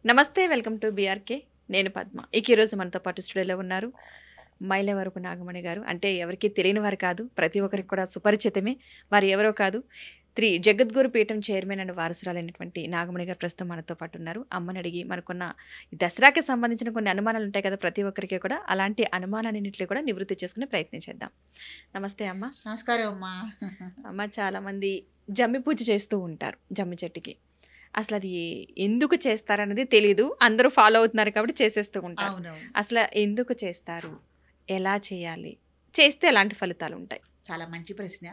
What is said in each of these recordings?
నమస్తే, welcome to BRK. నేను పద్మ. ఈరోజు మనతో పాటు స్టూడియోలో ఉన్నారు మైలవరపు నాగమణి గారు. అంటే ఎవరికి తెలియని వారు కాదు, ప్రతి ఒక్కరికి కూడా సుపరిచితమే. వారు ఎవరో కాదు, జగద్గురు పీఠం చైర్మన్ అండ్ వారసురాలైనటువంటి నాగమణి గారు ప్రస్తుతం మనతో పాటు ఉన్నారు. అమ్మని అడిగి మనకున్న ఈ దసరాకి సంబంధించిన కొన్ని అనుమానాలు ఉంటాయి కదా ప్రతి ఒక్కరికి కూడా, అలాంటి అనుమానాలన్నింటినీ కూడా నివృత్తి చేసుకునే ప్రయత్నం చేద్దాం. నమస్తే అమ్మ. నమస్కారం అమ్మా. అమ్మ, చాలామంది జమ్మి పూజ చేస్తూ ఉంటారు. జమ్మి చెట్టుకి అసలు అది ఎందుకు చేస్తారన్నది తెలియదు, అందరూ ఫాలో అవుతున్నారు కాబట్టి చేసేస్తూ ఉంటారు. అవునవును, అసలు ఎందుకు చేస్తారు, ఎలా చేయాలి, చేస్తే ఎలాంటి ఫలితాలు ఉంటాయి? చాలా మంచి ప్రశ్న.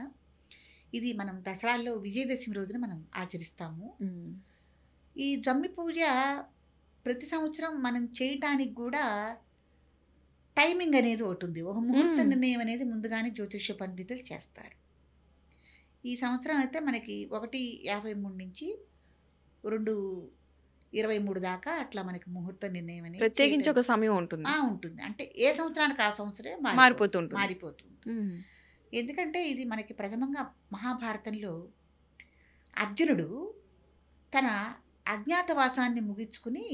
ఇది మనం దసరాల్లో విజయదశమి రోజున మనం ఆచరిస్తాము. ఈ జమ్మి పూజ ప్రతి సంవత్సరం మనం చేయటానికి కూడా టైమింగ్ అనేది ఒకటి ఉంది. ఒక ముహూర్త నిర్ణయం అనేది ముందుగానే జ్యోతిష్య పండితులు చేస్తారు. ఈ సంవత్సరం అయితే మనకి 1:53 నుంచి 2:23 దాకా అట్లా మనకి ముహూర్త నిర్ణయం అనేది ప్రత్యేకించి ఒక సమయం ఉంటుంది. ఉంటుంది. అంటే ఏ సంవత్సరానికి ఆ సంవత్సరమే మారిపోతుంది. ఎందుకంటే ఇది మనకి ప్రథమంగా మహాభారతంలో అర్జునుడు తన అజ్ఞాతవాసాన్ని ముగించుకుని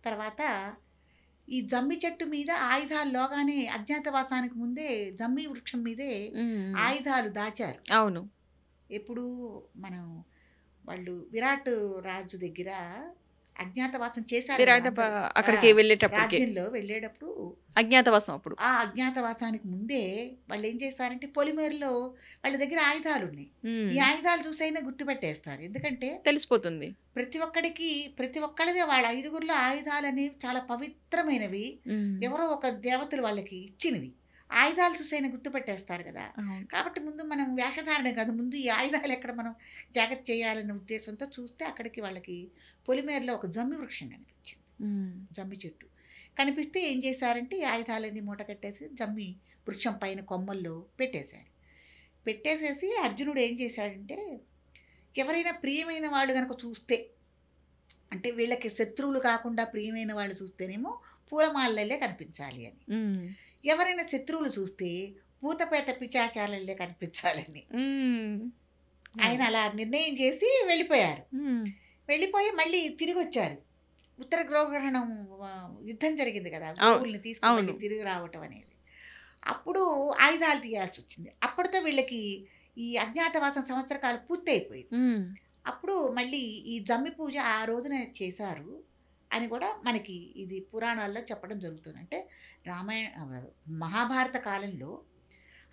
తర్వాత ఈ జమ్మి చెట్టు మీద ఆయుధాలు లోగానే అజ్ఞాతవాసానికి ముందే జమ్మి వృక్షం మీదే ఆయుధాలు దాచారు. అవును. ఎప్పుడు మనం వాళ్ళు విరాట్ రాజు దగ్గర అజ్ఞాతవాసం చేశారు. అక్కడికి రాజ్యంలో వెళ్ళేటప్పుడు అజ్ఞాతవాసం, అప్పుడు ఆ అజ్ఞాతవాసానికి ముందే వాళ్ళు ఏం చేస్తారంటే పొలిమేరలో వాళ్ళ దగ్గర ఆయుధాలు ఉన్నాయి. ఈ ఆయుధాలు చూసైనా గుర్తుపెట్టేస్తారు. ఎందుకంటే తెలిసిపోతుంది ప్రతి ఒక్కళ్ళదే వాళ్ళ 5గురిలో ఆయుధాలు అనేవి చాలా పవిత్రమైనవి. ఎవరో ఒక దేవతలు వాళ్ళకి ఇచ్చినవి. ఆయుధాలు చూసైనా గుర్తుపెట్టేస్తారు కదా. కాబట్టి ముందు మనం వేషధారణ కాదు, ముందు ఈ ఆయుధాలు ఎక్కడ మనం జాగ్రత్త చేయాలనే ఉద్దేశంతో చూస్తే అక్కడికి వాళ్ళకి పొలిమేరలో ఒక జమ్మి వృక్షం కనిపించింది. జమ్మి చెట్టు కనిపిస్తే ఏం చేశారంటే ఈ ఆయుధాలన్నీ మూట కట్టేసి జమ్మి వృక్షం పైన కొమ్మల్లో పెట్టేసేసి అర్జునుడు ఏం చేశాడంటే ఎవరైనా ప్రియమైన వాళ్ళు కనుక చూస్తే, అంటే వీళ్ళకి శత్రువులు కాకుండా ప్రియమైన వాళ్ళు చూస్తేనేమో పూలమాలలే కనిపించాలి అని, ఎవరైనా శత్రువులు చూస్తే పూతపేత పిచాచాలల్లే కనిపించాలని ఆయన అలా నిర్ణయం చేసి వెళ్ళిపోయి మళ్ళీ తిరిగి వచ్చారు. ఉత్తర గృహగ్రహణం యుద్ధం జరిగింది కదా, గోవుల్ని తీసుకుని తిరిగి రావటం అనేది. అప్పుడు ఆయుధాలు తీయాల్సి వచ్చింది. అప్పటితో వీళ్ళకి ఈ అజ్ఞాతవాసం సంవత్సరకాలు పూర్తి అయిపోయింది. అప్పుడు మళ్ళీ ఈ జమ్మి పూజ ఆ రోజున చేశారు అని కూడా మనకి ఇది పురాణాల్లో చెప్పడం జరుగుతుంది. అంటే మహాభారత కాలంలో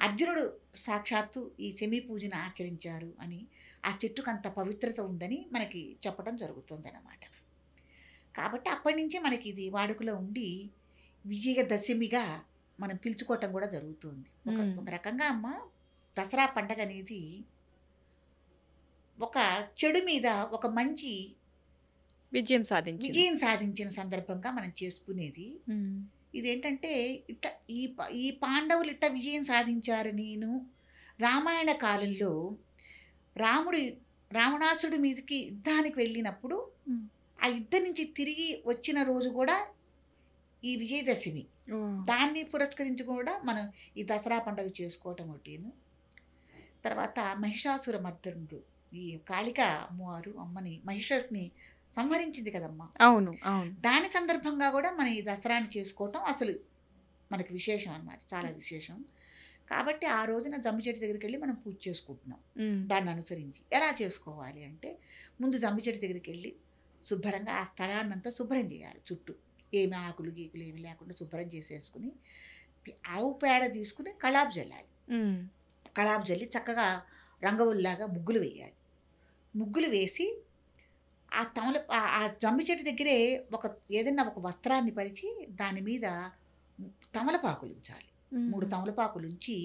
అర్జునుడు సాక్షాత్తు ఈ శమీ పూజను ఆచరించారు అని, ఆ చెట్టుకు అంత పవిత్రత ఉందని మనకి చెప్పడం జరుగుతుంది అన్నమాట. కాబట్టి అప్పటి నుంచే మనకి ఇది వాడుకలో ఉండి విజయదశమిగా మనం పిలుచుకోవటం కూడా జరుగుతుంది. ఒక రకంగా అమ్మ, దసరా పండగ అనేది ఒక చెడు మీద ఒక మంచి విజయం సాధించిన సందర్భంగా మనం చేసుకునేది. ఇదేంటంటే ఇట్లా ఈ పాండవులు ఇట్లా విజయం సాధించారు. నేను రామాయణ కాలంలో రావణాసుడి మీదకి యుద్ధానికి వెళ్ళినప్పుడు ఆ యుద్ధం నుంచి తిరిగి వచ్చిన రోజు కూడా ఈ విజయదశమి, దాన్ని పురస్కరించి కూడా మనం ఈ దసరా పండుగ చేసుకోవటం ఒకటిను. తర్వాత మహిషాసుర మర్దనుడు, ఈ కాళిక అమ్మవారు అమ్మని మహిషాసుని సంహరించింది కదమ్మా. అవును. దాని సందర్భంగా కూడా మనం ఈ దసరాని చేసుకోవటం అసలు మనకి విశేషం అన్నమాట, చాలా విశేషం. కాబట్టి ఆ రోజున జమ్మి చెట్టు దగ్గరికి వెళ్ళి మనం పూజ చేసుకుంటున్నాం. దాన్ని అనుసరించి ఎలా చేసుకోవాలి అంటే, ముందు జమ్మి చెట్టు దగ్గరికి వెళ్ళి శుభ్రంగా ఆ స్థలాన్నంతా శుభ్రం చేయాలి. చుట్టూ ఏమి ఆకులు గీకులు ఏమి లేకుండా శుభ్రం చేసేసుకుని ఆవు పేడ తీసుకుని కళాపు జల్లి చక్కగా రంగవుల్లాగా ముగ్గులు వేయాలి. ముగ్గులు వేసి ఆ జమ్మి చెట్టు దగ్గరే ఏదైనా ఒక వస్త్రాన్ని పరిచి దాని మీద తమలపాకులు ఉంచాలి. 3 తమలపాకులు ఉంచి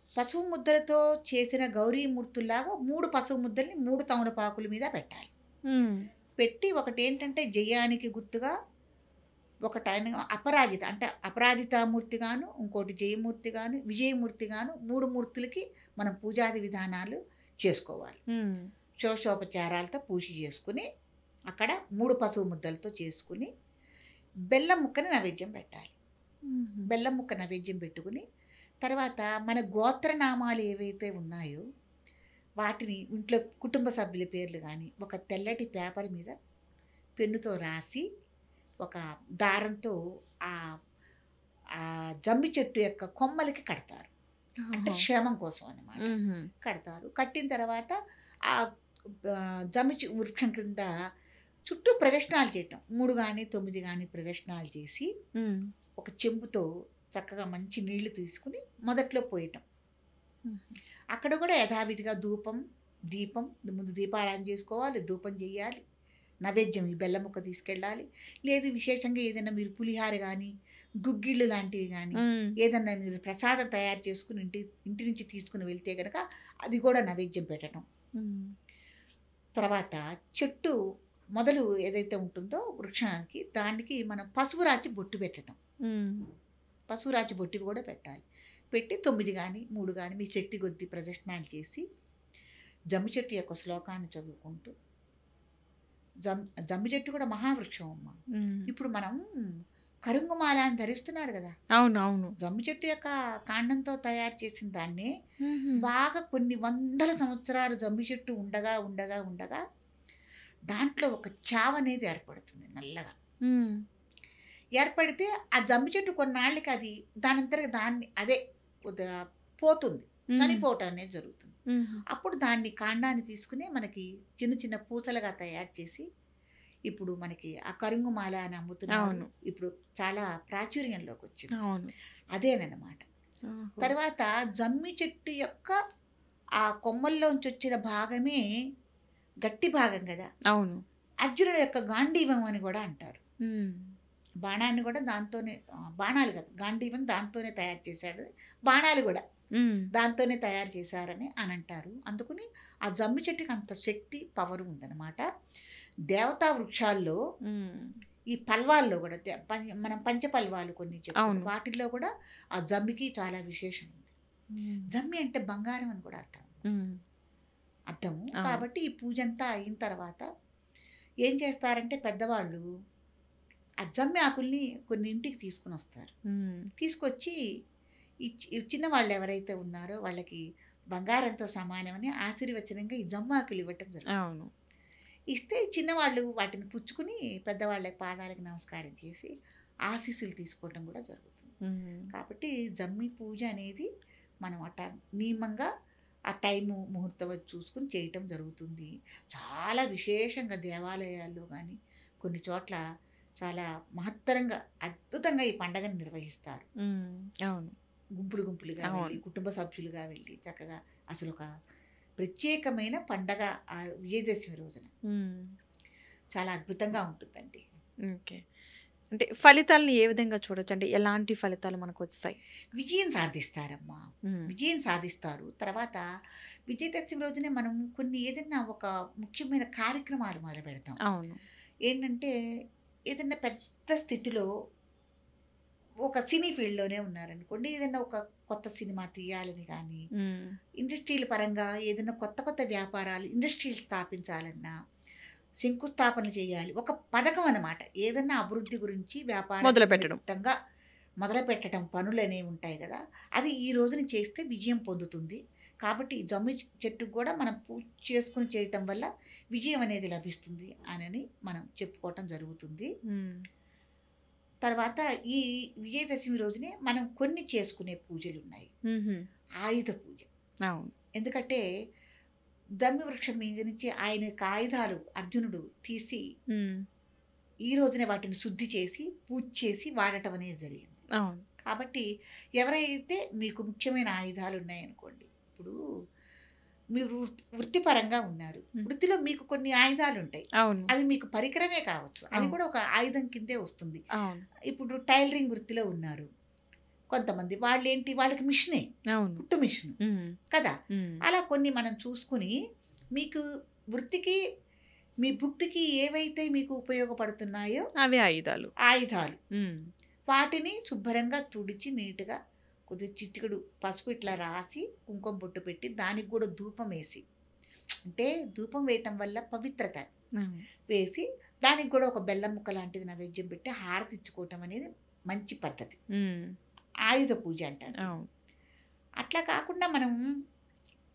పసుపు ముద్దలతో చేసిన గౌరీమూర్తుల్లాగా 3 పసుపు ముద్దల్ని 3 తమలపాకుల మీద పెట్టాలి. పెట్టి ఒకటి ఏంటంటే జయానికి గుర్తుగా, ఒకటి అపరాజిత అంటే అపరాజితామూర్తిగాను, ఇంకోటి జయమూర్తిగాను, విజయమూర్తిగాను 3 మూర్తులకి మనం పూజాది విధానాలు చేసుకోవాలి. షోషోపచారాలతో పూజ చేసుకుని అక్కడ 3 పసుపు ముద్దలతో చేసుకుని బెల్లం ముక్కని నైవేద్యం పెట్టాలి. బెల్లం ముక్క నైవేద్యం పెట్టుకుని తర్వాత మన గోత్రనామాలు ఏవైతే ఉన్నాయో వాటిని ఇంట్లో కుటుంబ సభ్యుల పేర్లు కానీ ఒక తెల్లటి పేపర్ మీద పెన్నుతో రాసి ఒక దారంతో ఆ ఆ జమ్మి చెట్టు యొక్క కొమ్మలకి కడతారు. అంటే క్షేమం కోసం అన్నమాట. కడతారు. కట్టిన తర్వాత ఆ వృక్షం క్రింద చుట్టూ ప్రదక్షిణాలు చేయటం. 3 గాని 9 గాని ప్రదక్షిణాలు చేసి ఒక చెంబుతో చక్కగా మంచి నీళ్లు తీసుకుని మొదట్లో పోయటం. అక్కడ కూడా యథావిధిగా దీపం ముందు దీపారాధన చేసుకోవాలి, ధూపం చేయాలి, నైవేద్యం ఈ బెల్లం ముక్క తీసుకెళ్ళాలి. లేదు విశేషంగా ఏదైనా మీరు పులిహార కానీ గుగ్గిళ్ళు లాంటివి కానీ ఏదన్నా మీరు ప్రసాదం తయారు చేసుకుని ఇంటి నుంచి తీసుకుని వెళ్తే కనుక అది కూడా నైవేద్యం పెట్టడం. తర్వాత చెట్టు మొదలు ఏదైతే ఉంటుందో వృక్షానికి దానికి మనం పసుపు రాచి బొట్టు పెట్టడం. పసుపు రాచి బొట్టు కూడా పెట్టాలి. పెట్టి 9 కానీ 3 కానీ మీ శక్తి కొద్దీ ప్రదక్షిణాలు చేసి జమ్మి చెట్టు యొక్క శ్లోకాన్ని చదువుకుంటూ జమ్మి చెట్టు కూడా మహావృక్షం అమ్మ. ఇప్పుడు మనం కరుంగుమాల అని ధరిస్తున్నారు కదా. అవును. జమ్మి చెట్టు యొక్క కాండంతో తయారు చేసిన దాన్ని బాగా కొన్ని వందల సంవత్సరాలు జమ్మి చెట్టు ఉండగా దాంట్లో ఒక చావ అనేది ఏర్పడుతుంది నల్లగా. ఏర్పడితే ఆ జమ్మి చెట్టు కొన్నాళ్ళకి అది దాన్ని అదే పోతుంది, చనిపోవటం అనేది జరుగుతుంది. అప్పుడు దాన్ని కాండాన్ని తీసుకుని మనకి చిన్న చిన్న పూసలుగా తయారు చేసి ఇప్పుడు మనకి ఆ కరుంగుమాల అని అమ్ముతున్నారు. ఇప్పుడు చాలా ప్రాచుర్యంలోకి వచ్చింది. అదేనమాట. తర్వాత జమ్మి చెట్టు యొక్క ఆ కొమ్మల్లోంచి వచ్చిన భాగమే గట్టి భాగం కదా. అవును. అర్జునుడు యొక్క గాంధీవం అని కూడా అంటారు. బాణాన్ని కూడా దాంతోనే, బాణాలు కదా గాంధీవం దాంతోనే తయారు చేశాడు, బాణాలు కూడా దాంతోనే తయారు చేశారని అని అంటారు. అందుకని ఆ జమ్మి చెట్టుకి అంత శక్తి పవర్ ఉందన్నమాట. దేవతా వృక్షాల్లో ఈ పల్వాల్లో కూడా మనం పంచపల్వాలు కొన్ని చెప్పాము, వాటిల్లో కూడా ఆ జమ్మికి చాలా విశేషం ఉంది. జమ్మి అంటే బంగారం అని కూడా అర్థము. కాబట్టి ఈ పూజ అంతా అయిన తర్వాత ఏం చేస్తారంటే పెద్దవాళ్ళు ఆ జమ్మి ఆకుల్ని కొన్ని ఇంటికి తీసుకుని వస్తారు. తీసుకొచ్చి ఈ చిన్నవాళ్ళు ఎవరైతే ఉన్నారో వాళ్ళకి బంగారంతో సమానమని ఆశీర్వచనంగా ఈ జమ్మి ఆకులు ఇవ్వటం జరుగుతుంది. ఇస్తే చిన్నవాళ్ళు వాటిని పుచ్చుకుని పెద్దవాళ్ళ పాదాలకు నమస్కారం చేసి ఆశీస్సులు తీసుకోవటం కూడా జరుగుతుంది. కాబట్టి జమ్మి పూజ అనేది మనం నియమంగా ఆ టైము ముహూర్తం చూసుకుని చేయటం జరుగుతుంది. చాలా విశేషంగా దేవాలయాల్లో కానీ కొన్ని చోట్ల చాలా మహత్తరంగా అద్భుతంగా ఈ పండగను నిర్వహిస్తారు. అవును. గుంపులుగా వెళ్ళి కుటుంబ సభ్యులుగా వెళ్ళి చక్కగా అసలు ఒక ప్రత్యేకమైన పండగ ఆ విజయదశమి రోజున చాలా అద్భుతంగా ఉంటుందండి. ఓకే. అంటే ఫలితాలను ఏ విధంగా చూడొచ్చు? అంటే ఎలాంటి ఫలితాలు మనకు వస్తాయి? విజయం సాధిస్తారమ్మా, విజయం సాధిస్తారు. తర్వాత విజయదశమి రోజునే మనం కొన్ని ఏదైనా ఒక ముఖ్యమైన కార్యక్రమాలు మొదలు పెడతాం. అవును. ఏంటంటే ఏదైనా పెద్ద స్థితిలో ఒక సినీ ఫీల్డ్లోనే ఉన్నారనుకోండి, ఏదైనా ఒక కొత్త సినిమా తీయాలని కానీ ఇండస్ట్రీల పరంగా ఏదైనా కొత్త వ్యాపారాలు ఇండస్ట్రీలు స్థాపించాలన్నా శంకుస్థాపన చేయాలి. ఒక పథకం అన్నమాట. ఏదన్నా అభివృద్ధి గురించి వ్యాపారం మొదలు పెట్టడం పనులు అనేవి ఉంటాయి కదా, అది ఈ రోజున చేస్తే విజయం పొందుతుంది. కాబట్టి జమ్మి చెట్టుకు కూడా మనం పూజ చేసుకుని చేయటం వల్ల విజయం అనేది లభిస్తుంది అని మనం చెప్పుకోవటం జరుగుతుంది. తర్వాత ఈ విజయదశమి రోజునే మనం కొన్ని చేసుకునే పూజలు ఉన్నాయి. ఆయుధ పూజ. ఎందుకంటే జమ్మి వృక్షం మీద నుంచి ఆయన యొక్క ఆయుధాలు అర్జునుడు తీసి ఈ రోజునే వాటిని శుద్ధి చేసి పూజ చేసి వాడటం అనేది జరిగింది. కాబట్టి ఎవరైతే మీకు ముఖ్యమైన ఆయుధాలు ఉన్నాయనుకోండి, ఇప్పుడు మీరు వృత్తిపరంగా ఉన్నారు, వృత్తిలో మీకు కొన్ని ఆయుధాలు ఉంటాయి, అవి మీకు పరికరమే కావచ్చు, అది కూడా ఒక ఆయుధం కిందే వస్తుంది. ఇప్పుడు టైలరింగ్ వృత్తిలో ఉన్నారు కొంతమంది, వాళ్ళకి మిషనే, కుట్టు మిషన్ కదా. అలా కొన్ని మనం చూసుకుని మీకు వృత్తికి మీ భుక్తికి ఏవైతే మీకు ఉపయోగపడుతున్నాయో అవి ఆయుధాలు వాటిని శుభ్రంగా తుడిచి నీట్గా కొద్దిగా చిటికెడు పసుపు ఇట్లా రాసి కుంకుమ బొట్టు పెట్టి దానికి కూడా ధూపం వేసి, అంటే ధూపం వేయటం వల్ల పవిత్రత వేసి దానికి కూడా ఒక బెల్లం ముక్క లాంటిది నైవేద్యం పెట్టి హారతి ఇచ్చుకోవటం అనేది మంచి పద్ధతి, ఆయుధ పూజ అంటారు. అట్లా కాకుండా మనం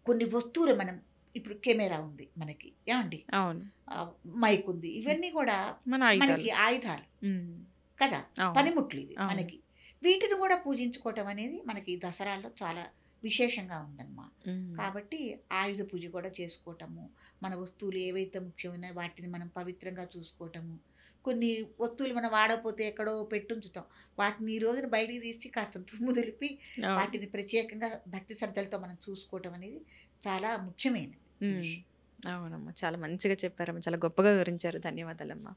కొన్ని వస్తువులు మనం ఇప్పుడు కెమెరా ఉంది మనకి ఏమండి, అవును. ఆ, మైక్ ఉంది, ఇవన్నీ కూడా మన ఆయుధాలు. మనకి ఆయుధాలు ఉమ్. కదా, అవును. పనిముట్లు ఇవి అవును. మనకి. వీటిని కూడా పూజించుకోవటం అనేది మనకి దసరాలో చాలా విశేషంగా ఉందన్నమాట. ఉమ్. కాబట్టి ఆయుధ పూజ కూడా చేసుకోవటము, మన వస్తువులు ఏవైతే ముఖ్యమైనవి వాటిని మనం పవిత్రంగా చూసుకోవటము. కొన్ని వస్తువులు మనం వాడకపోతే ఎక్కడో పెట్టుంచుతాం, వాటిని ఈ రోజున బయటికి తీసి కాస్త దుమ్ము దులిపి అవును. వాటిని ప్రత్యేకంగా భక్తి శ్రద్ధలతో మనం చూసుకోవటం అనేది చాలా ముఖ్యమైనది ఈ ఉమ్. విషయం. అవునమ్మా, చాలా మంచిగా చెప్పారమ్మా, చాలా గొప్పగా వివరించారు. ధన్యవాదాలమ్మా.